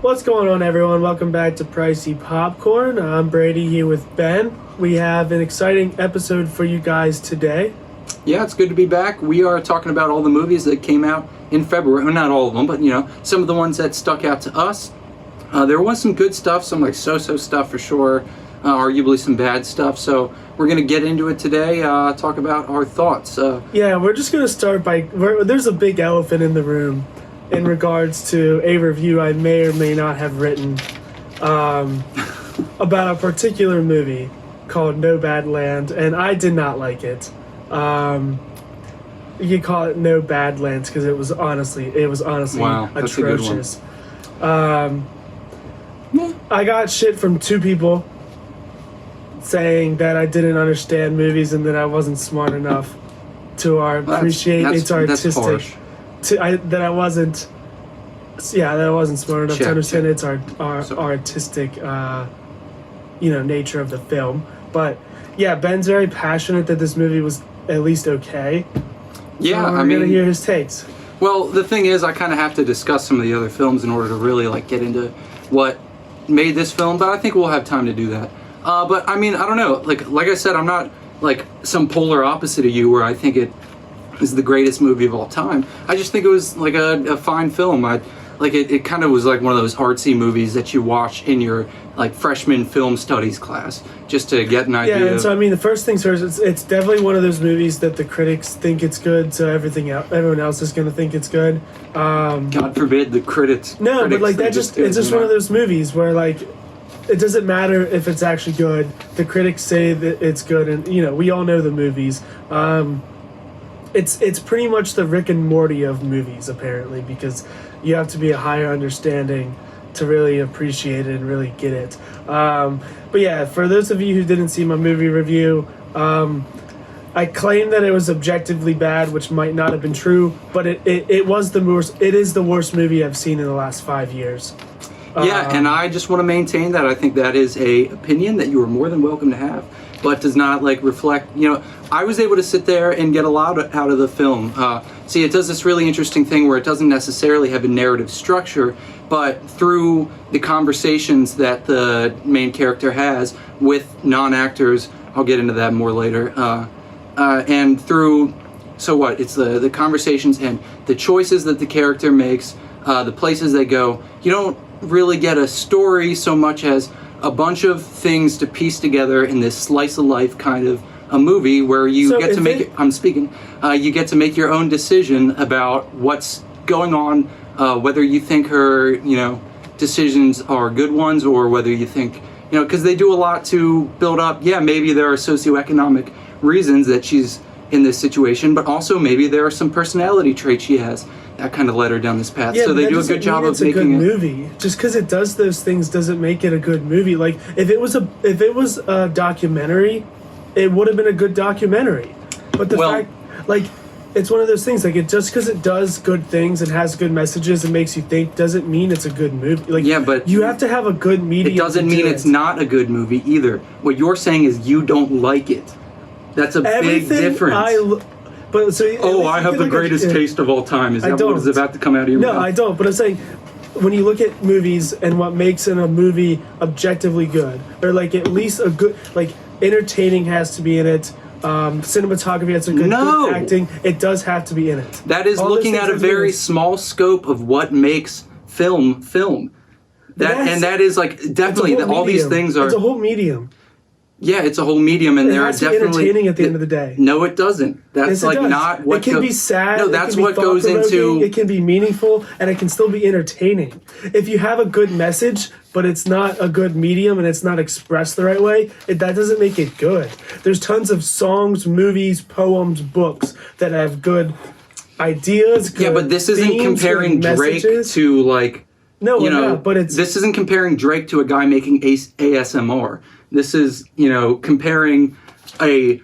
What's going on, everyone? Welcome back to Pricey Popcorn. I'm Brady here with Ben. We have an exciting episode for you guys today. Yeah, it's good to be back. We are talking about all the movies that came out in February. Well, not all of them, but some of the ones that stuck out to us. There was some good stuff, some like so-so stuff for sure, arguably some bad stuff. So we're going to get into it today, talk about our thoughts. Yeah, we're just going to start by... there's a big elephant in the room in regards to a review I may or may not have written about a particular movie called No Bad Land, and I did not like it. You could call it No Badlands because it was honestly Wow, that's atrocious. I got shit from two people saying that I didn't understand movies and that I wasn't smart enough to appreciate its artistic. That I wasn't smart enough to understand its artistic, nature of the film. But yeah, Ben's very passionate that this movie was at least okay. Yeah, so we're gonna hear his takes. Well, the thing is, I kind of have to discuss some of the other films in order to really get into what made this film. But I think we'll have time to do that. But I mean, I don't know. Like I said, I'm not some polar opposite of you, where I think it is the greatest movie of all time. I just think it was a fine film. It kind of was like one of those artsy movies that you watch in your freshman film studies class just to get an idea. Yeah, and so I mean, the first things first, it's definitely one of those movies that the critics think it's good, so everyone else is going to think it's good. God forbid the critics. No, but it's just one of those movies where it doesn't matter if it's actually good. The critics say that it's good, and we all know the movies. It's pretty much the Rick and Morty of movies, apparently, because you have to be a higher understanding to really appreciate it and really get it. But yeah, for those of you who didn't see my movie review, I claim that it was objectively bad, which might not have been true, but it was the worst. It is the worst movie I've seen in the last 5 years. Yeah, and I just want to maintain that I think that is a opinion that you are more than welcome to have, but does not reflect. I was able to sit there and get a lot out of the film. See, it does this really interesting thing where it doesn't necessarily have a narrative structure, but through the conversations that the main character has with non-actors, I'll get into that more later, and through, it's the conversations and the choices that the character makes, the places they go. You don't really get a story so much as a bunch of things to piece together in this slice of life kind of a movie where you get to make you get to make your own decision about what's going on, whether you think her decisions are good ones, or whether you think because they do a lot to build up, maybe there are socioeconomic reasons that she's in this situation, but also maybe there are some personality traits she has that kind of led her down this path. Yeah, so they do a good job of making it a good movie. Just because it does those things doesn't make it a good movie. If it was a documentary, it would have been a good documentary. But the fact, it's one of those things. Just because it does good things and has good messages and makes you think doesn't mean it's a good movie. But you have to have a good medium. It doesn't mean it's not a good movie either. What you're saying is you don't like it. That's a big difference. I have the greatest taste of all time. Is that what is about to come out of your mouth? No, I don't. But I'm saying, when you look at movies and what makes a movie objectively good, or at least a good, entertaining has to be in it. Cinematography has to be good acting. It does have to be in it. That is looking at a very small scope of what makes film. That is definitely all these things are. It's a whole medium. Yeah, it's a whole medium, and there are definitely entertaining at the end of the day. No, it doesn't. That's not what. It can be sad. No, that's what goes into. It can be meaningful, and it can still be entertaining. If you have a good message, but it's not a good medium, and it's not expressed the right way, that doesn't make it good. There's tons of songs, movies, poems, books that have good ideas. Good but this isn't comparing Drake to this isn't comparing Drake to a guy making ASMR. This is, comparing a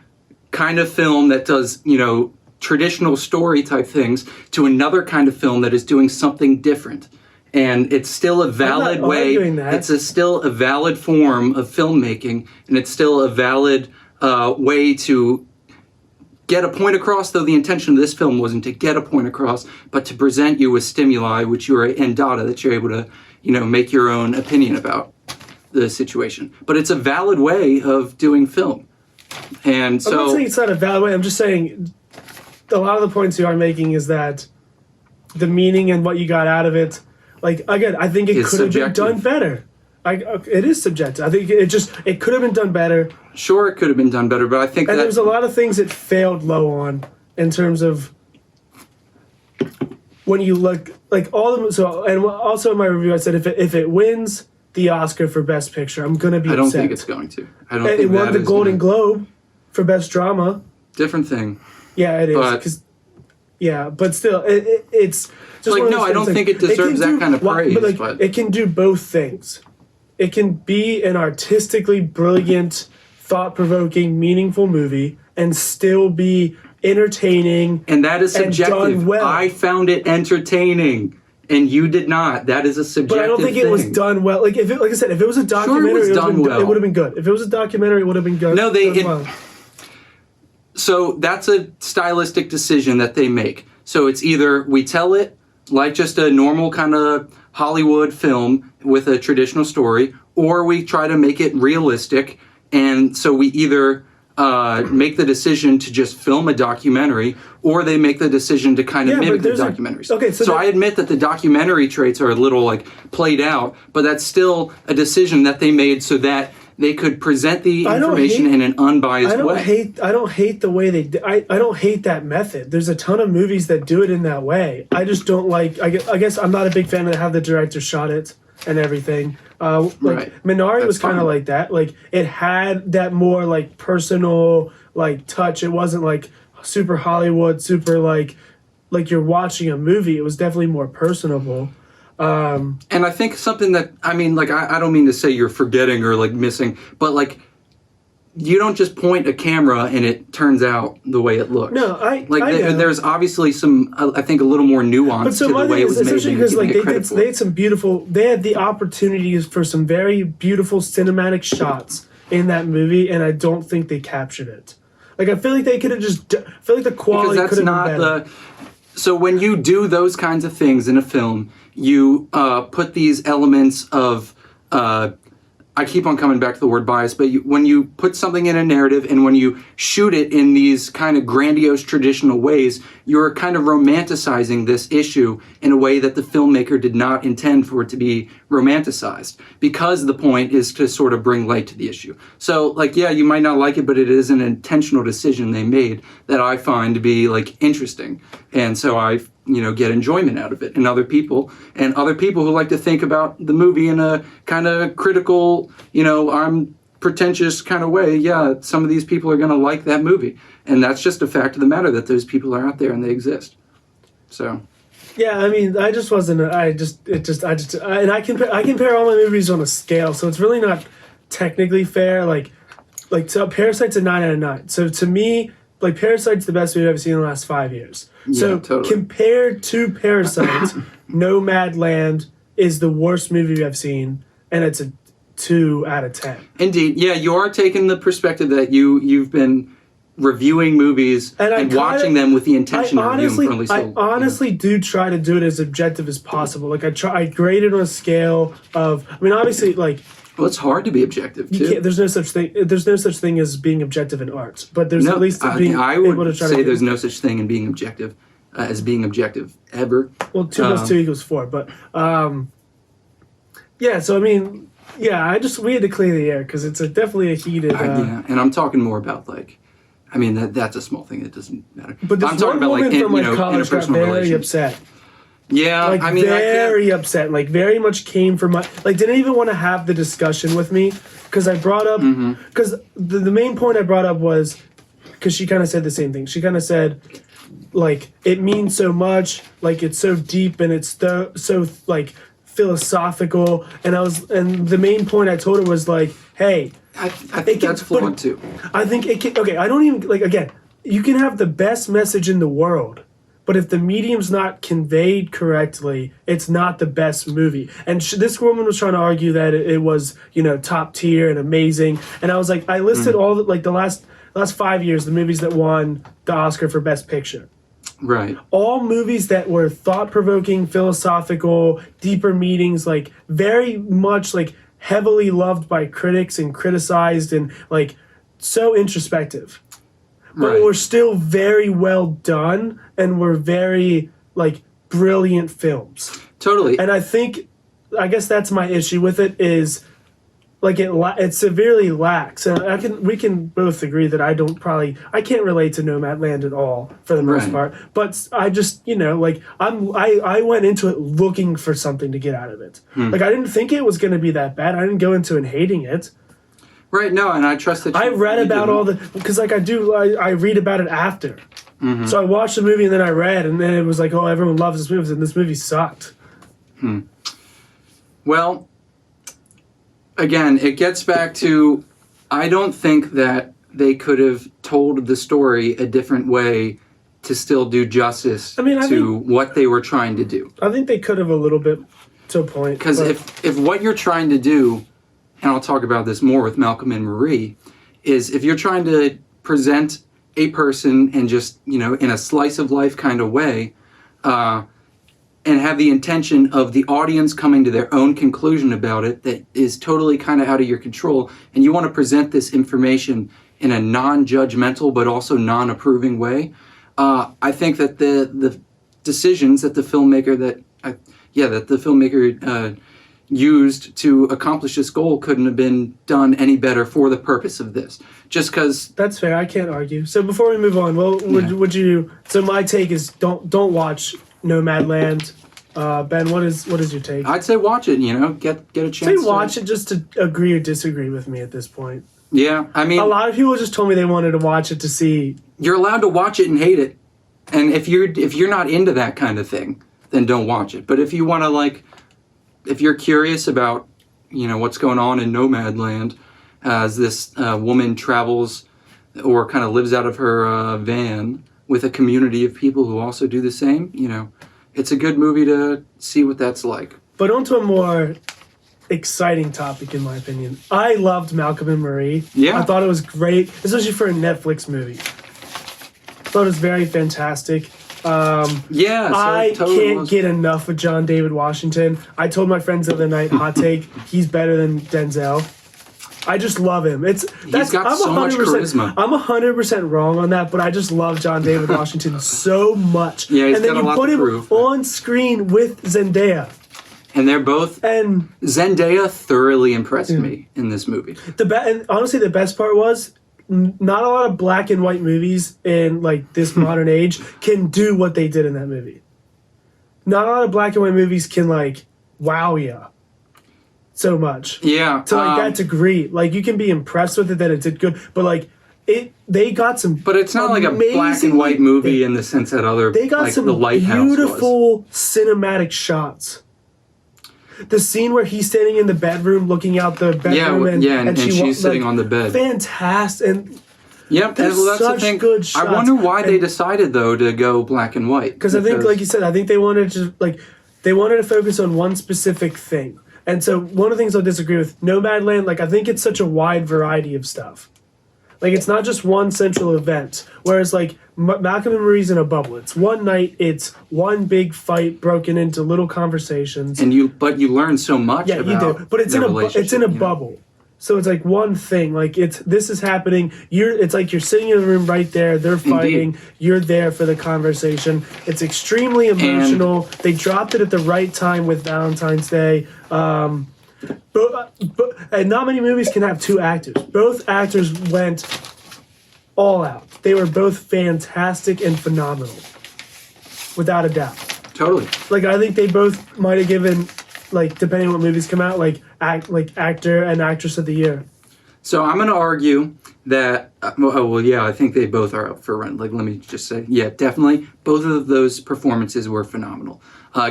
kind of film that does, traditional story type things to another kind of film that is doing something different. And it's still a valid way. It's still a valid form of filmmaking, and it's still a valid way to get a point across, though the intention of this film wasn't to get a point across, but to present you with stimuli, which and data that you're able to make your own opinion about the situation. But it's a valid way of doing film. And so I'm not saying it's not a valid way. I'm just saying a lot of the points you are making is that the meaning and what you got out of it, like, again, I think it could have been done better. It is subjective. I think it could have been done better. Sure, it could have been done better, but I think and there's a lot of things it failed low on in terms of when you look like all of them. So, and also in my review, I said if it wins the Oscar for Best Picture, I'm gonna be upset. I don't think it's going to. I don't think it won the Golden Globe for Best Drama. Different thing. Yeah, it is. But still, it's just like, no, I don't think it deserves that kind of praise. But it can do both things. It can be an artistically brilliant, thought-provoking, meaningful movie and still be entertaining. And that is subjective. And done well. I found it entertaining, and you did not. That is a subjective But I don't think it was done well. Like I said, if it was a documentary, it would have been good. If it was a documentary, it would have been good. No, So that's a stylistic decision that they make. So it's either we tell it like just a normal kind of Hollywood film with a traditional story, or we try to make it realistic. And so we either make the decision to just film a documentary, or they make the decision to kind of mimic the documentaries. So I admit that the documentary traits are a little like played out, but that's still a decision that they made so that they could present the information in an unbiased way. I don't hate the way they. I don't hate that method. There's a ton of movies that do it in that way. I just don't like. I guess I'm not a big fan of how the director shot it and everything. Minari was kind of like that. Like it had that more like personal like touch. It wasn't like super Hollywood, super like you're watching a movie. It was definitely more personable. And I think something that, I mean, like, I don't mean to say you're forgetting or, like, missing, but, like, you don't just point a camera and it turns out the way it looks. No, there's obviously some, I think, a little more nuance to the way it was made. Especially because, like, they had some beautiful, they had the opportunities for some very beautiful cinematic shots in that movie, and I don't think they captured it. Like, I feel like they could have just, I feel like the quality could have been better. So when you do those kinds of things in a film, you put these elements of, I keep on coming back to the word bias, but when you put something in a narrative and when you shoot it in these kind of grandiose traditional ways, you're kind of romanticizing this issue in a way that the filmmaker did not intend for it to be romanticized, because the point is to sort of bring light to the issue. So, like, yeah, you might not like it, but it is an intentional decision they made that I find to be, like, interesting. And so I get enjoyment out of it. And other people who like to think about the movie in a kind of critical, I'm pretentious kind of way, yeah, some of these people are going to like that movie. And that's just a fact of the matter, that those people are out there and they exist. So. Yeah, I mean, I compare all my movies on a scale, so it's really not technically fair. So Parasite's a 9 out of 9. So to me, like, Parasite's the best movie I've seen in the last 5 years. So totally. Compared to Parasite, Nomadland is the worst movie I've seen, and it's a 2 out of 10. Indeed. Yeah, you are taking the perspective that you've been reviewing movies and watching them with the intention of reviewing them. I honestly do try to do it as objective as possible. Like, I grade it on a scale of, I mean, obviously, like, well, it's hard to be objective too. There's no such thing as being objective in art, but there's at least being I able to try to. There's no such thing in being objective as being objective ever. Well, 2 plus 2 equals 4, but yeah. So I mean, yeah, we had to clear the air because it's definitely a heated. Yeah, and I'm talking more about that's a small thing that doesn't matter. But this I'm talking one woman about from college got very upset. Yeah, very upset. Like, very much came from didn't even want to have the discussion with me because I brought up because the main point I brought up was because she kind of said the same thing. She kind of said, like, it means so much, like, it's so deep and it's so like philosophical, and the main point I told her was like, hey, I think that's flawed too. I think it can. Okay, I don't even again. You can have the best message in the world, but if the medium's not conveyed correctly, it's not the best movie. And this woman was trying to argue that it was, top tier and amazing. And I was like, I listed all the last 5 years, the movies that won the Oscar for Best Picture. Right. All movies that were thought-provoking, philosophical, deeper meanings, like very much like heavily loved by critics and criticized and like so introspective. But Right. were still very well done and were very like brilliant films. Totally. And I guess that's my issue with it is like it severely lacks, and we can both agree that I can't relate to Nomadland at all for the most Right. part. But I just like I went into it looking for something to get out of it. Like I didn't think it was going to be that bad. I didn't go into it hating it. Right. No, and I trust that I read about all the because like I read about it after. So I watched the movie and then I read and then it was like, oh, everyone loves this movie and this movie sucked. Well, again, it gets back to I don't think that they could have told the story a different way to still do justice I to think- what they were trying to do. I think they could have a little bit to a point. Because but- if what you're trying to do, and I'll talk about this more with Malcolm and Marie, is if you're trying to present a person and just, in a slice of life kind of way, and have the intention of the audience coming to their own conclusion about it that is totally kind of out of your control, and you want to present this information in a non-judgmental but also non-approving way, I think that the decisions that the filmmaker used to accomplish this goal couldn't have been done any better for the purpose of this. Just because That's fair. I can't argue. So before we move on, would you? So my take is don't watch Nomadland. Ben, what is your take? I'd say watch it. Get a chance. Say watch it just to agree or disagree with me at this point. Yeah, I mean, A lot of people just told me they wanted to watch it to see. you're allowed to watch it and hate it, and if you're not into that kind of thing, then don't watch it. But if you want to if you're curious about what's going on in Nomadland, as this woman travels or kind of lives out of her van with a community of people who also do the same, it's a good movie to see what that's like. But onto a more exciting topic, in my opinion. I loved Malcolm and Marie. Yeah. I thought it was great, especially for a Netflix movie. I thought it was very fantastic. Yeah, so I it totally can't was. get enough of John David Washington. I told my friends the other night, hot take, he's better than Denzel. I just love him. He's got so much charisma. I'm 100% wrong on that, but I just love John David Washington so much. Yeah, he's and then got a you lot put to him prove. on screen with Zendaya, And they're both and Zendaya thoroughly impressed me in this movie. and honestly, the best part was not a lot of black and white movies in like this modern age can do what they did in that movie. Not a lot of black and white movies can like wow ya so much. Yeah, To like that degree, like you can be impressed with it that it did good, but like they got some. but it's not like a black and white movie in the sense that other They got like some the Lighthouse was. beautiful cinematic shots. The scene where he's standing in the bedroom, looking out the bedroom, and she's sitting on the bed. Fantastic, and Yep, and There's that's the such thing. good I wonder shots, why they and- decided though to go black and white. because I think, like you said, I think they wanted to focus on one specific thing. And so one of the things I'll disagree with, Nomadland, like I think it's such a wide variety of stuff. Like it's not just one central event. Whereas like Malcolm and Marie's in a bubble. It's one night. It's one big fight broken into little conversations. but you learn so much. Yeah, you about do. But it's their in a relationship, you know? bubble. So it's like one thing. Like this is happening. It's like you're sitting in the room right there. They're fighting. Indeed. You're there for the conversation. It's extremely emotional. They dropped it at the right time with Valentine's Day. But and not many movies can have two actors. Both actors went all out. They were both fantastic and phenomenal, without a doubt. Totally. Like I think they both might have given, like depending on what movies come out, like actor and actress of the year. So I'm going to argue that. I think they both are up for run. Like, let me just say, yeah, definitely, both of those performances were phenomenal.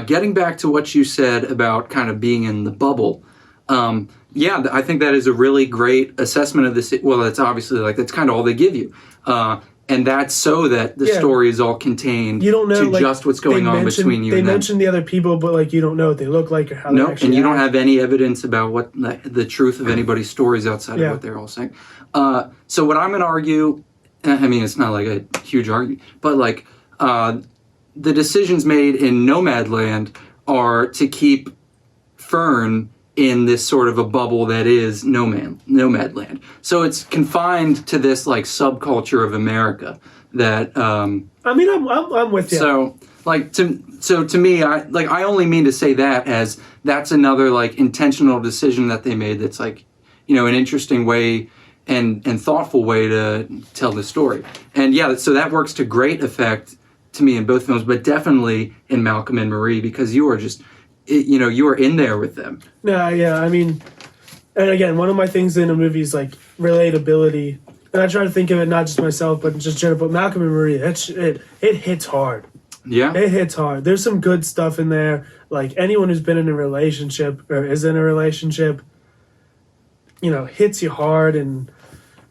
Getting back to what you said about kind of being in the bubble. I think that is a really great assessment of this. Well, it's obviously that's kind of all they give you. And that's so that the story is all contained You don't know to just what's going on between you They and them. mention the other people, but like you don't know what they look like or how No, they actually and you don't act. have any evidence about what the truth of anybody's stories outside Yeah. of what they're all saying. So what I'm going to argue, I mean, it's not like a huge argument, but the decisions made in Nomadland are to keep Fern in this sort of a bubble that is Nomadland. So it's confined to this like subculture of America that. I mean, I'm with you. So like to me, I only mean to say that as that's another like intentional decision that they made. That's like, you know, an interesting way and thoughtful way to tell the story. And yeah, so that works to great effect to me in both films, but definitely in Malcolm and Marie, because you are just, you know, you are in there with them. Yeah. I mean, and again, one of my things in a movie is like relatability, and I try to think of it not just myself, but just general. But Malcolm and Marie, it hits hard. Yeah, it hits hard. There's some good stuff in there. Like anyone who's been in a relationship or is in a relationship, you know, hits you hard. And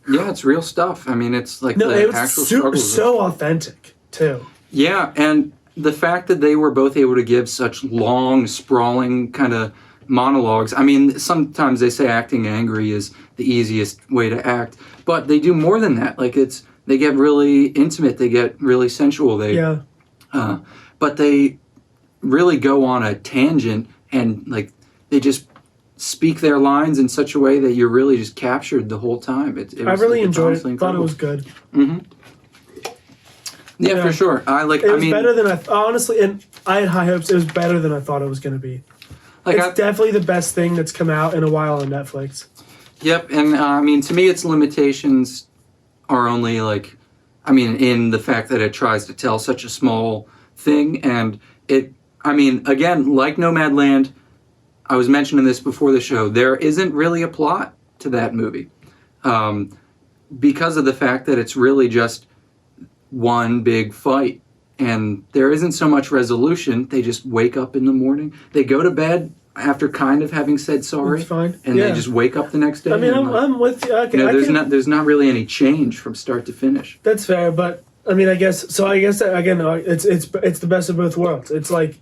yeah, it's real stuff. I mean, it's like no, the it was actual struggles. so authentic too. Yeah, and the fact that they were both able to give such long, sprawling kind of monologues. I mean, sometimes they say acting angry is the easiest way to act, but they do more than that. Like they get really intimate, they get really sensual. But they really go on a tangent, and like they just speak their lines in such a way that you're really just captured the whole time. I really enjoyed it. Thought it was good. Mm-hmm. Yeah, for sure. It was better than honestly, and I had high hopes. It was better than I thought it was going to be. Like it's definitely the best thing that's come out in a while on Netflix. Yep, and I mean, to me, its limitations are only like, I mean, in the fact that it tries to tell such a small thing, and I mean, again, like Nomadland, I was mentioning this before the show, there isn't really a plot to that movie, because of the fact that it's really just one big fight, and there isn't so much resolution. They just wake up in the morning, they go to bed after kind of having said sorry, it's fine. and they just wake up the next day. I mean, I'm with you. Okay, you know, there's not really any change from start to finish. That's fair, but I mean, I guess that, again, it's the best of both worlds. It's like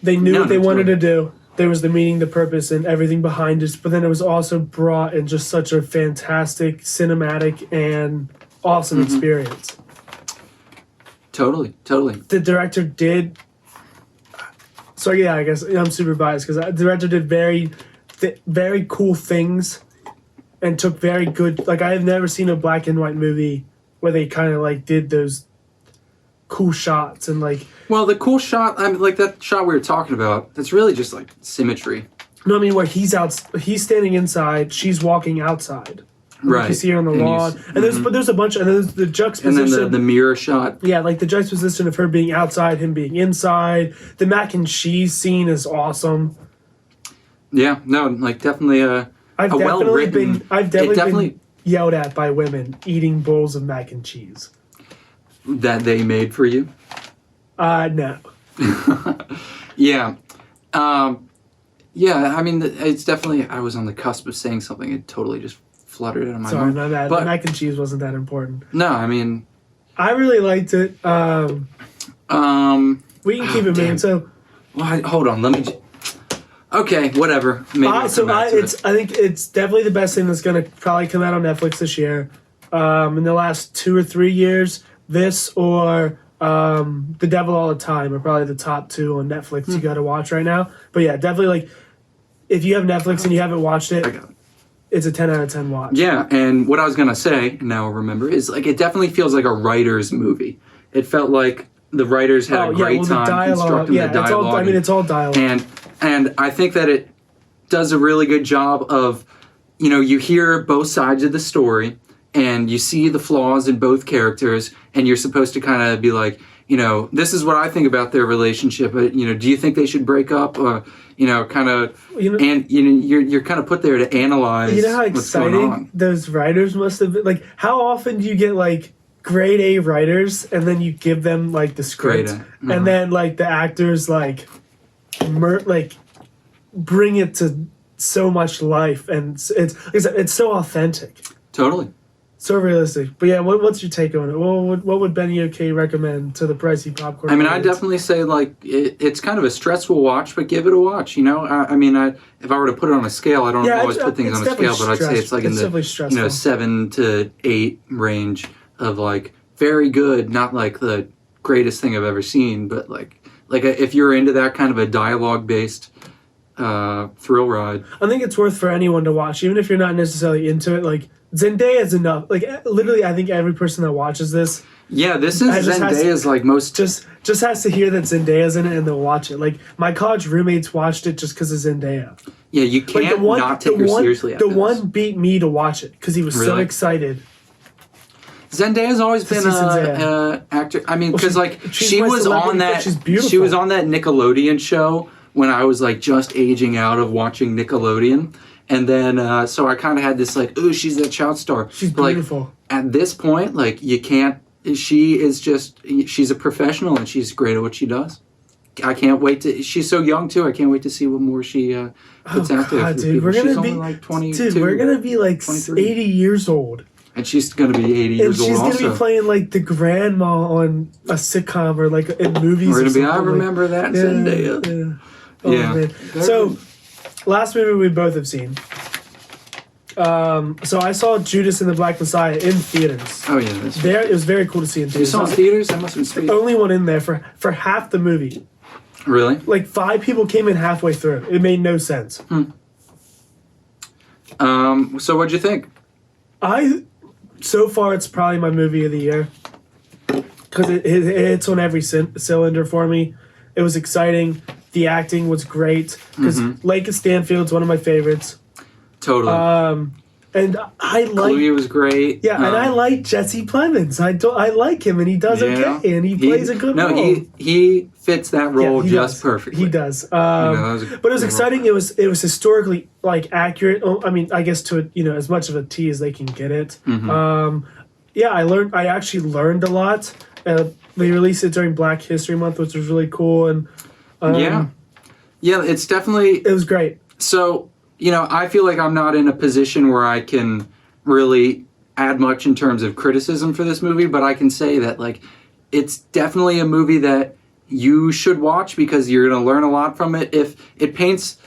they knew what they wanted to do. There was the meaning, the purpose, and everything behind it, but then it was also brought in just such a fantastic, cinematic, and awesome experience. Totally. The director did. So yeah, I guess I'm super biased because the director did very cool things, and took very good. Like I have never seen a black and white movie where they kind of like did those cool shots and like. Well, the cool shot, I mean, like that shot we were talking about, that's really just like symmetry. No, I mean where he's standing inside, she's walking outside. Right. You see her on the lawn, and there's a bunch, and there's the juxtaposition, and then the mirror shot. Yeah, like the juxtaposition of her being outside, him being inside. The mac and cheese scene is awesome. Yeah, no, like definitely I've definitely been yelled at by women eating bowls of mac and cheese that they made for you. No. Yeah. Yeah, I mean, it's definitely, I was on the cusp of saying something, it totally just fluttered out of my mouth. Sorry, no, the mac and cheese wasn't that important. No, I mean... I really liked it. We can keep it moving, so... Well, hold on, let me... Okay, whatever. Maybe I think it's definitely the best thing that's going to probably come out on Netflix this year. In the last 2 or 3 years, this or The Devil All the Time are probably the top two on Netflix you got to watch right now. But yeah, definitely, like, if you have Netflix and you haven't watched it, it's a 10 out of 10 watch. Yeah, and what I was going to say, now I'll remember, is like it definitely feels like a writer's movie. It felt like the writers had a great time constructing the dialogue. It's all dialogue. And I think that it does a really good job of, you know, you hear both sides of the story and you see the flaws in both characters, and you're supposed to kind of be like, you know, this is what I think about their relationship. But, you know, do you think they should break up? Or, you know, kind of, and you know, you're kind of put there to analyze. You know how exciting those writers must have been. Like, how often do you get like grade A writers, and then you give them like the script, and then like the actors like bring it to so much life, and it's so authentic. Totally. So realistic. But yeah, what's your take on it? What would Benny OK recommend to the Pricey popcorn? I mean, I definitely say like it's kind of a stressful watch, but give it a watch. You know, I mean, if I were to put it on a scale, I don't always put things on a scale, but I'd say it's like in the 7 to 8 range of like very good, not like the greatest thing I've ever seen, but if you're into that kind of a dialogue based thrill ride, I think it's worth for anyone to watch, even if you're not necessarily into it. Like Zendaya is enough. Like literally, I think every person that watches this, this is Zendaya's like most just has to hear that Zendaya's in it and they'll watch it. Like my college roommates watched it just because of Zendaya. Yeah, you can't not take her seriously. The one beat me to watch it because he was so excited. Zendaya's always been a actor. I mean, because she was on that Nickelodeon show when I was like just aging out of watching Nickelodeon, and then so I kind of had this like, ooh, she's a child star. She's beautiful. Like, at this point, like you can't. She's a professional and she's great at what she does. I can't wait to. She's so young too. I can't wait to see what more she puts out there. Dude, she's only like 22. Dude, we're gonna be like 23. 80 years old. And she's going to be 80 years old also. And she's going to be playing, like, the grandma on a sitcom or, like, in movies. We're going to be, I remember that Zendaya. Yeah. Oh, yeah. Man. So, last movie we both have seen. So, I saw Judas and the Black Messiah in theaters. Oh, yeah. It was very cool to see in theaters. You saw it in theaters? That must have been sweet. The only one in there for half the movie. Really? Like, 5 people came in halfway through. It made no sense. So, what'd you think? So far, it's probably my movie of the year because it hits on every cylinder for me. It was exciting. The acting was great because Lake Stanfield's one of my favorites. Totally. And I like. Chloe was great. Yeah, and I like Jesse Plemons. I like him, and he does okay, and he plays a good role. No, he fits that role just perfectly. He does. But it was exciting. It was historically like accurate. I mean, I guess to as much of a T as they can get it. Yeah, I actually learned a lot. They released it during Black History Month, which was really cool. And it's definitely. It was great. So. I feel like I'm not in a position where I can really add much in terms of criticism for this movie, but I can say that, like, it's definitely a movie that you should watch because you're going to learn a lot from it. If it paints...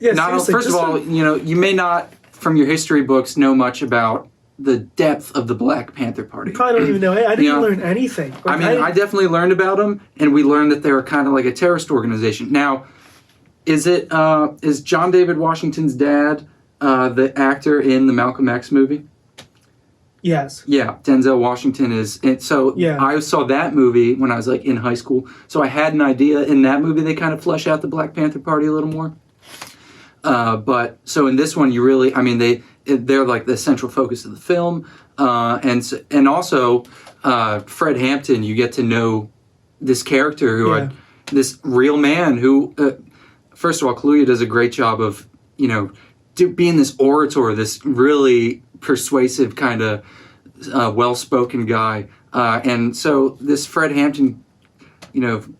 first of all, you may not, from your history books, know much about the depth of the Black Panther Party. You probably don't even know. I didn't learn anything. Like, I definitely learned about them, and we learned that they were kind of like a terrorist organization. Now... Is John David Washington's dad the actor in the Malcolm X movie? Yes. Yeah, Denzel Washington is. And so I saw that movie when I was like in high school. So I had an idea in that movie they kind of flesh out the Black Panther Party a little more. But so in this one you really, I mean they're like the central focus of the film, and also Fred Hampton. You get to know this character who had this real man who. First of all, Kaluuya does a great job of, being this orator, this really persuasive kind of well-spoken guy. And so this Fred Hampton,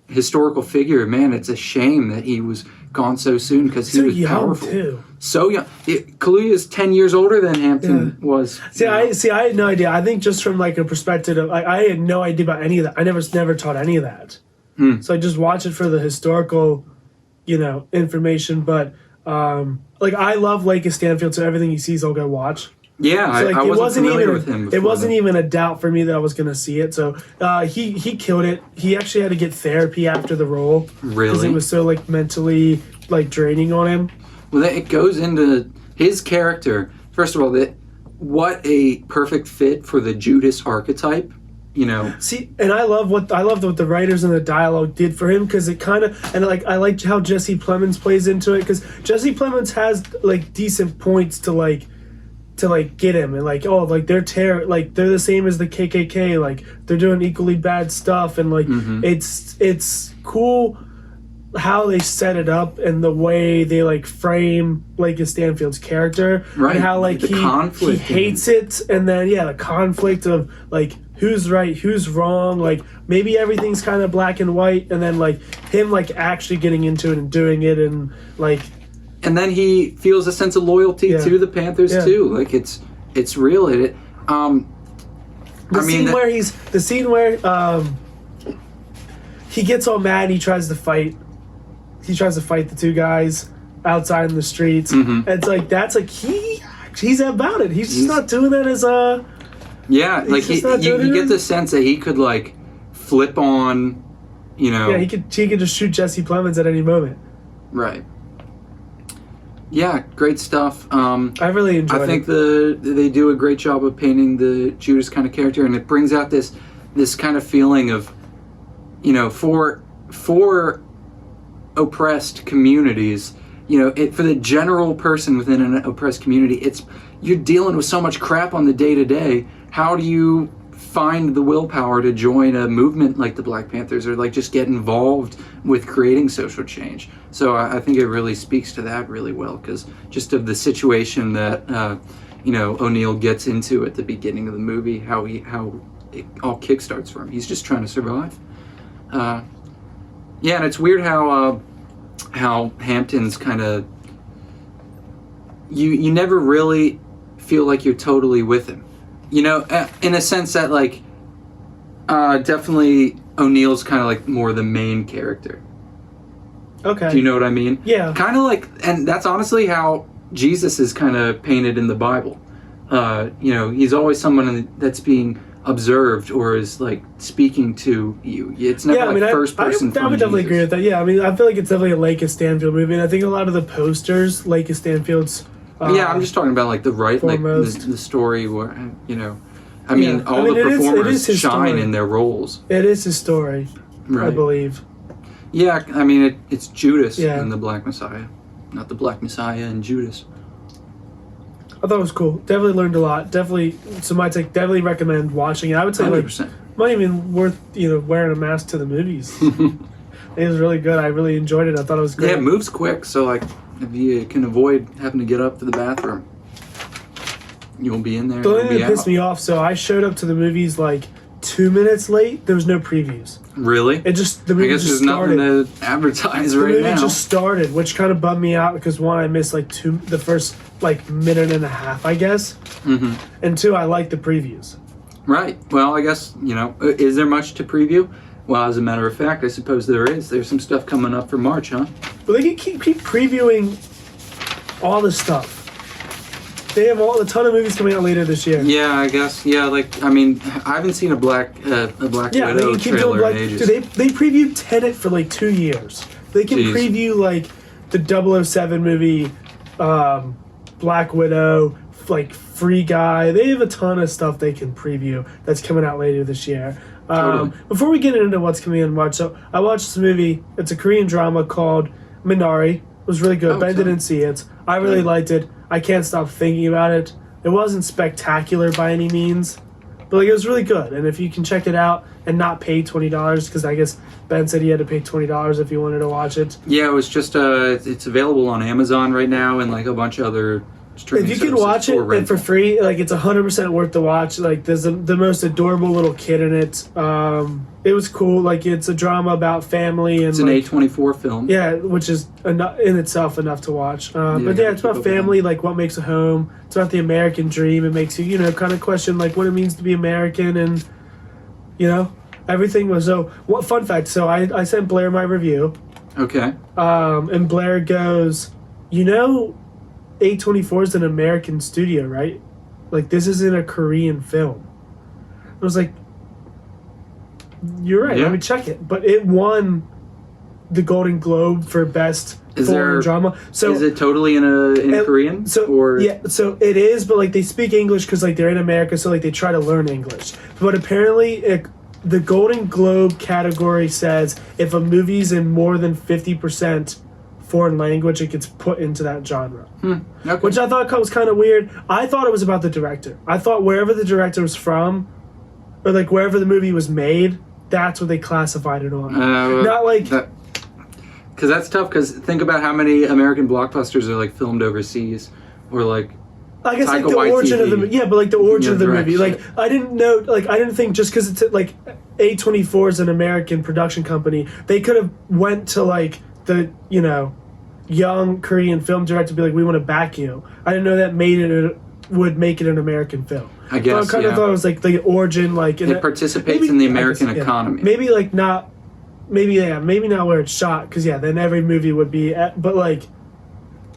historical figure, man, it's a shame that he was gone so soon because he was powerful. Too. So young. Kaluuya is 10 years older than Hampton was. I had no idea. I think just from like a perspective of, I had no idea about any of that. I never taught any of that. So I just watched it for the historical... information, but I love Lake Stanfield, so everything he sees I'll go watch. Yeah, so, I wasn't familiar even with him it wasn't even a doubt for me that I was going to see it. So he killed it. He actually had to get therapy after the role, really, because it was so mentally draining on him. Well, it goes into his character. First of all, what a perfect fit for the Judas archetype. See, and I loved what the writers and the dialogue did for him, because it kind of, and I liked how Jesse Plemons plays into it, because Jesse Plemons has decent points to get him, and they're they're the same as the KKK, they're doing equally bad stuff, and it's cool how they set it up and the way they frame Lake Stanfield's character, right? And how he hates it, and then the conflict of who's right, who's wrong, maybe everything's kind of black and white, and then him actually getting into it and doing it, and and then he feels a sense of loyalty to the Panthers too. It's real. The scene where he gets all mad and he tries to fight the two guys outside in the streets. Mm-hmm. It's he's about it. He's just not doing that as a... Yeah, you get the sense that he could flip on, you know. Yeah, he could just shoot Jesse Plemons at any moment. Right. Yeah, great stuff. I really enjoyed it. I think they do a great job of painting the Judas kind of character, and it brings out this kind of feeling of, you know, for oppressed communities, you know, for the general person within an oppressed community, you're dealing with so much crap on the day-to-day. How do you find the willpower to join a movement like the Black Panthers, or like just get involved with creating social change? So I think it really speaks to that really well, because just of the situation that you know, O'Neill gets into at the beginning of the movie, how it all kickstarts for him. He's just trying to survive. Yeah, and it's weird how Hampton's kind of, you never really feel like you're totally with him. You know, in a sense that, like, definitely O'Neill's kind of like more the main character. Okay. Do you know what I mean? Yeah. Kind of like, and that's honestly how Jesus is kind of painted in the Bible. You know, he's always someone that's being observed or is like speaking to you. It's never first person. I would definitely agree with that. Yeah, I mean, I feel like it's definitely a Lake of Stanfield movie, and I think a lot of the posters, Lake of Stanfield's. Yeah, I'm just talking about like the the story where, you know, I mean, the performers shine in their roles. It is his story, right. I believe. Yeah, I mean, it's Judas and the Black Messiah, not the Black Messiah and Judas. I thought it was cool. Definitely learned a lot. Definitely, so my take. Definitely recommend watching it. I would say 100%. like, not even worth wearing a mask to the movies. It was really good. I really enjoyed it. I thought it was great. Yeah, it moves quick, so like if you can avoid having to get up to the bathroom, you'll be in there. The only thing that pissed me off, so I showed up to the movies like 2 minutes late. There was no previews. Really? The movie just started. I guess there's nothing to advertise right now. The movie just started, which kind of bummed me out because one, I missed like the first like minute and a half, I guess. Mm-hmm. And two, I liked the previews. Right. Well, I guess, is there much to preview? Well, as a matter of fact, I suppose there is. There's some stuff coming up for March, huh? Well, they can keep previewing all the stuff. They have a ton of movies coming out later this year. Yeah, I guess. Yeah, I haven't seen a Black Widow trailer in ages. Dude, they previewed Tenet for like 2 years. They can preview like the 007 movie, Black Widow, like Free Guy. They have a ton of stuff they can preview that's coming out later this year. Totally. Before we get into what's coming in March, so I watched this movie. It's a Korean drama called Minari. It was really good, but I didn't see it. I really liked it. I can't stop thinking about it. It wasn't spectacular by any means, but it was really good. And if you can check it out and not pay $20, because I guess Ben said he had to pay $20 if he wanted to watch it. Yeah, it was just it's available on Amazon right now and like a bunch of other streaming services. If you can watch it for free, like it's 100% worth the watch. Like there's the most adorable little kid in it. It was cool. Like it's a drama about family and it's an A24 film. Yeah, which is enough in itself enough to watch. But yeah, it's about family, like what makes a home. It's about the American dream. It makes you kind of question like what it means to be American, and everything was so. What fun fact? So I sent Blair my review. Okay. And Blair goes, A24 is an American studio, right? Like, this isn't a Korean film. I was like, you're right, let me check it. But it won the Golden Globe for Best Foreign Drama. So is it totally in Korean? Yeah, so it is, but, like, they speak English because, like, they're in America, so, like, they try to learn English. But apparently, the Golden Globe category says if a movie's in more than 50% foreign language, it gets put into that genre. Okay. Which I thought was kind of weird. I thought it was about the director. I thought wherever the director was from, or like wherever the movie was made, that's what they classified it on. Not like... Because that's tough, because think about how many American blockbusters are like filmed overseas, or like... I guess like the origin of the movie. Yeah, but like the origin of the movie. Like I didn't think just because it's like A24 is an American production company, they could have went to like the young Korean film director be like, we want to back you. I didn't know that would make it an American film. I guess. So I kind of thought it was like the origin, like it participates in the American economy. Maybe like not, maybe not where it's shot, because then every movie would be. But like,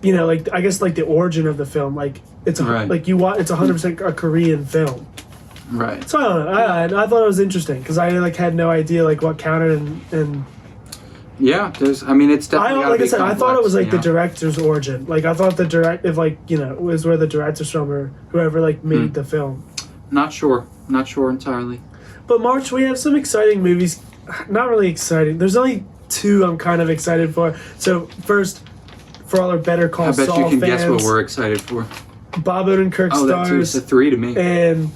I guess like the origin of the film, like it's like you watch, it's 100% a Korean film. Right. So I don't know. I thought it was interesting because I like had no idea like what counted and Yeah, there's. I mean, it's definitely. like I said, I thought it was like the yeah. director's origin. Like I thought if like it was where the director's from or whoever like made the film. Not sure entirely. But March, we have some exciting movies. Not really exciting. There's only two I'm kind of excited for. So first, for all our Better Call I bet Saul you can fans, guess what we're excited for. Bob Odenkirk Oh, that too. It's stars a 3 to me. in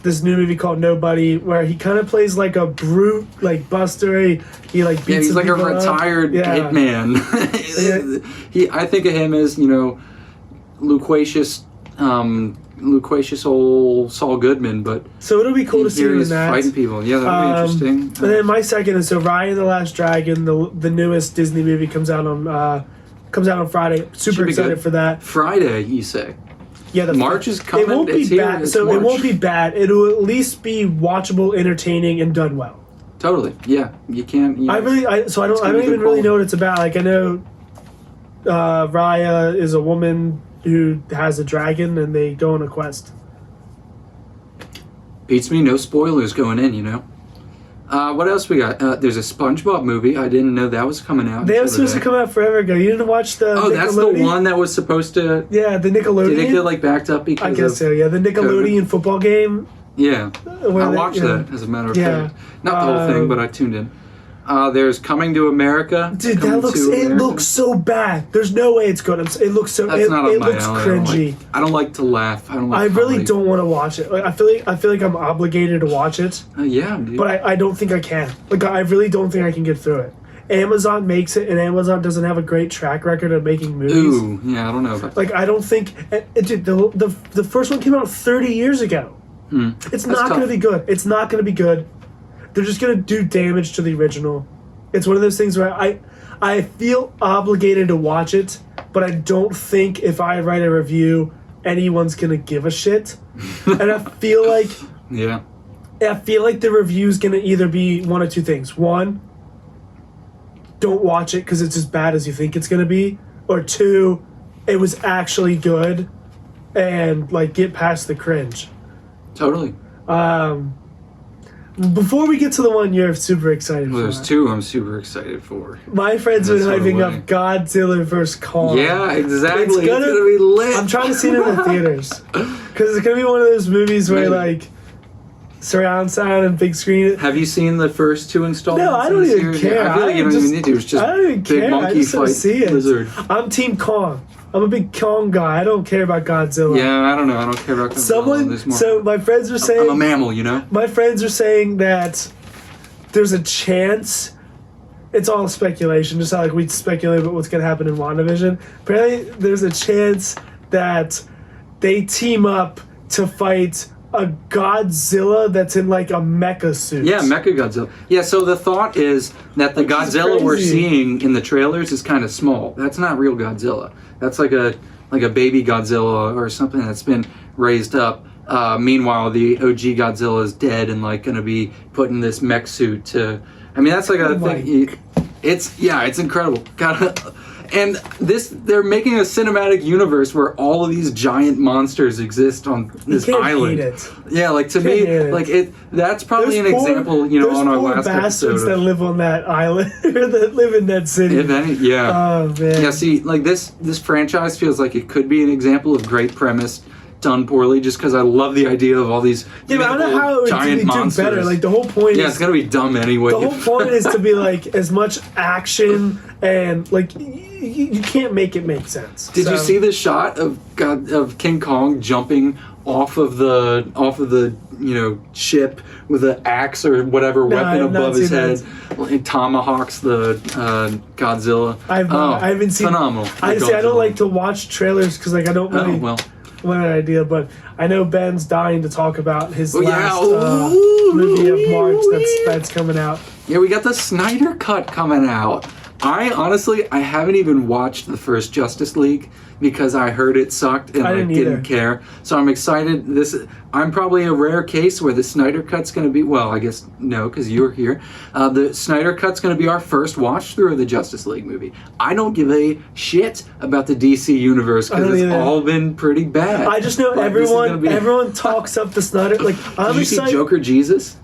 this new movie called Nobody, where he kind of plays like a brute, like Buster. He like beats Yeah, he's some like a people up. retired Yeah. hitman. I think of him as loquacious old Saul Goodman, but So it'll be cool to see here him in he's that. fighting people. Yeah, that'd be interesting. And then my second is Raya and the Last Dragon, the newest Disney movie comes out on Friday. Super Should be excited good. for that. Friday, you say? Yeah, March is coming. It won't be It's here. bad. It's So March. it won't be bad. It'll at least be watchable, entertaining, and done well. Totally. Yeah, you can't. I don't even really know what it's about. Like I know, Raya is a woman who has a dragon, and they go on a quest. Beats me. No spoilers going in. What else we got? There's a SpongeBob movie. I didn't know that was coming out. They were supposed to come out forever ago. You didn't watch the? Oh, that's the one that was supposed to. Yeah, the Nickelodeon. Did it get like backed up because? I guess so. Yeah, the Nickelodeon football game. Yeah, where I they- watched yeah. that as a matter of Yeah. fact. Not the whole thing, but I tuned in. There's Coming to America. Dude, Coming it to America. looks so bad. There's no way it's good. It looks so. That's not up it my looks alley. cringy. I don't like to laugh. I don't like. I really comedy. don't want to watch it. Like I feel like I'm obligated to watch it, Yeah, dude. but I don't think I can. Like I really don't think I can get through it. Amazon makes it, and Amazon doesn't have a great track record of making movies. Ooh, yeah, I don't know about that. Like I don't think dude, the first one came out 30 years ago. It's not going to be good. It's not going to be good. They're just going to do damage to the original. It's one of those things where I feel obligated to watch it, but I don't think if I write a review, anyone's going to give a shit. And I feel like Yeah. the review's going to either be one of two things. One, don't watch it because it's as bad as you think it's going to be. Or two, it was actually good and like get past the cringe. Totally. Before we get to the one you're super excited Well, for, there's two I'm super excited for. my friends are That's hyping the up way. Godzilla vs. Kong. Yeah, exactly. It's It's gonna- gonna be lit. I'm trying to see it in the theaters because it's gonna be one of those movies where Right. like surround sound and big screen. Have you seen the first two installments? No, I in don't the even series? care. I feel like I you don't just- even need to. It's just I don't even big care. I monkey just want to fight see it. lizard. I'm Team Kong. I'm a big Kong guy. I don't care about Godzilla. Yeah, I don't know. I don't care about Someone. There's more. So my friends are saying. I'm a mammal, My friends are saying that there's a chance. It's all speculation, just how like we speculate about what's gonna happen in WandaVision. Apparently, there's a chance that they team up to fight a Godzilla that's in like a mecha suit. Yeah, Mechagodzilla. Yeah, so the thought is that the Which is Godzilla we're crazy. seeing in the trailers is kind of small. That's not real Godzilla. That's like a baby Godzilla or something that's been raised up. Meanwhile, the OG Godzilla is dead and like going to be put in this mech suit to. I mean, that's like a Oh my thing. It's incredible. And they're making a cinematic universe where all of these giant monsters exist on this You can't island. hate it. Yeah, like to Can't me, hate it. like that's probably There's an poor- example, on there's our poor last bastards episode. that live on that island or that live in that city. If any, yeah. Oh man. Yeah, see, like this franchise feels like it could be an example of great premise done poorly, just because I love the idea of all these Yeah, but I don't know how it would giant do monsters. better. Like the whole point Yeah, is it's gonna be dumb anyway. the whole point is to be like as much action and like you can't make it make sense. Did you see the shot of King Kong jumping off of the ship with an axe or whatever No, I weapon have not above his seen head? that. Like, tomahawks the Godzilla. I haven't seen. Phenomenal. I The I don't Godzilla. like to watch trailers because like I don't really Oh well. want an idea. But I know Ben's dying to talk about his Oh, yeah. last Ooh, movie of March yeah. that's coming out. Yeah, we got the Snyder Cut coming out. I haven't even watched the first Justice League because I heard it sucked and I I didn't didn't either. care. So I'm excited. I'm probably a rare case where the Snyder Cut's going to be, well, I guess no, because you were here. The Snyder Cut's going to be our first watch through of the Justice League movie. I don't give a shit about the DC universe I don't because it's either. all been pretty bad. I just know But this is gonna everyone be- everyone talks up the Snyder. Like, I'm Did you see excited. Joker Jesus?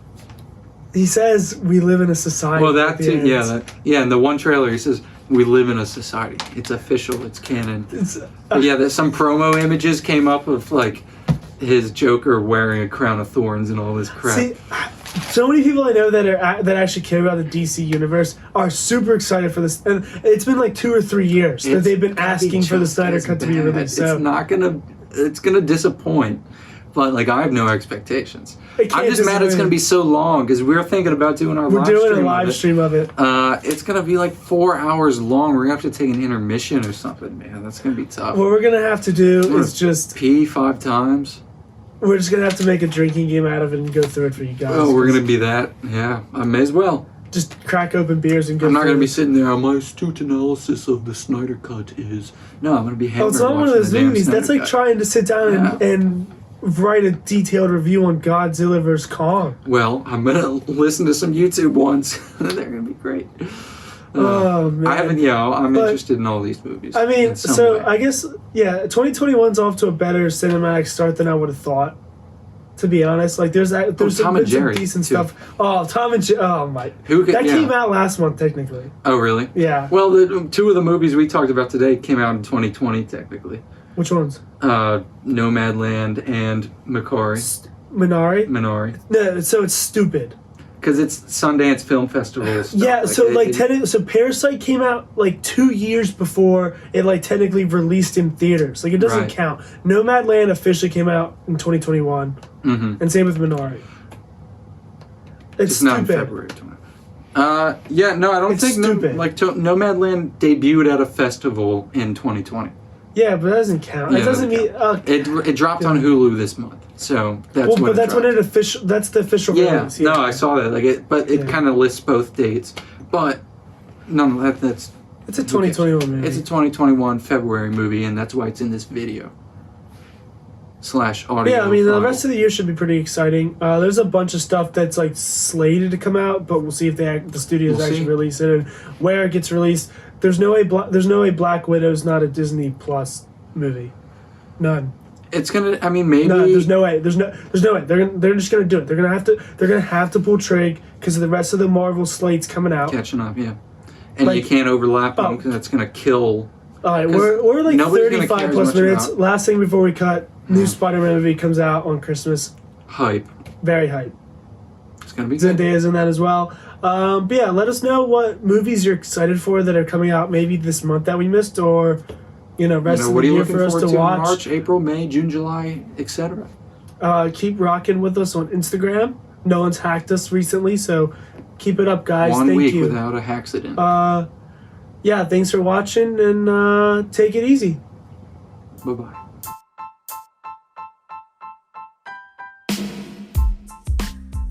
He says we live in a society. Well, at that the too. end. Yeah, in the one trailer he says we live in a society. It's official. It's canon. It's, But yeah, there's some promo images came up of like his Joker wearing a crown of thorns and all this crap. see, so many people I know that actually care about the DC universe are super excited for this, and it's been like 2 or 3 years that It's they've been gonna be asking for the just Snyder as Cut to be bad. released. So It's gonna disappoint. But like I have no expectations. It can't I'm just mad it's disappoint. gonna be so long because we're thinking about doing our we're live doing a stream live of it. stream of it. It's gonna be like 4 hours long. We're gonna have to take an intermission or something, man. That's gonna be tough. What we're gonna have to do We're is just pee 5 times. we're just gonna have to make a drinking game out of it and go through it for you guys. Oh, we're gonna be that. Yeah, I may as well. just crack open beers and go. I'm not through gonna be it. sitting there. My astute analysis of the Snyder Cut is no. I'm gonna be Oh, hammered it's not one of watching those the damn movies. That's Snyder like Cut. trying to sit down and write a detailed review on Godzilla vs Kong. Well, I'm gonna listen to some YouTube ones. They're gonna be great. Oh man. I haven't. Yeah, I'm But- interested in all these movies. I mean, in some so way. I guess 2021's off to a better cinematic start than I would have thought. To be honest, like there's Tom some, and been some Jerry, decent too. stuff. Oh, Tom and Jerry. Oh my. Who could- That yeah. came out last month technically. Oh, really? Yeah. Well, the 2 of the movies we talked about today came out in 2020, technically. Which ones? Nomadland and Minari. Minari. No, so it's stupid. Because it's Sundance Film Festival stuff. Yeah, so it- so Parasite came out like 2 years before it like technically released in theaters. Like it doesn't Right. count. Nomadland officially came out in 2021, Mhm. and same with Minari. It's It's not in stupid. February. Yeah, no, I don't It's think stupid. Nomadland debuted at a festival in 2020. Yeah, but that doesn't count. Yeah, it doesn't mean. It dropped on Hulu this month, so that's well, when but that's when dropped. it official. That's the official Yeah, release. no, I saw that. But it Yeah. kind of lists both dates. But no, that's It's a 2021 movie. it's a 2021 February movie, and that's why it's in this video / audio. Yeah, I mean the file. rest of the year should be pretty exciting. There's a bunch of stuff that's like slated to come out, but we'll see if the studios We'll actually see. release it and where it gets released. There's no way Black Widow's not a Disney Plus movie. None. It's gonna. I mean, maybe. No, there's no way. There's no way. They're just gonna do it. They're gonna have to pull trig because of the rest of the Marvel slates coming out. Catching up, yeah. And Like- you can't overlap them Oh. because that's gonna kill. All right, 'Cause we're like nobody's gonna 35 care as plus much minutes. about- Last thing before we cut, new Spider-Man movie comes out on Christmas. Hype. Very hype. It's gonna be good. Zendaya's in that as well. But yeah, let us know what movies you're excited for that are coming out maybe this month that we missed, or rest of What the are you year looking for us forward to to in watch. March, April, May, June, July, etc. Keep rocking with us on Instagram. No one's hacked us recently, so keep it up, guys. One Thank week you. without a accident. Yeah, thanks for watching, and take it easy. Bye bye.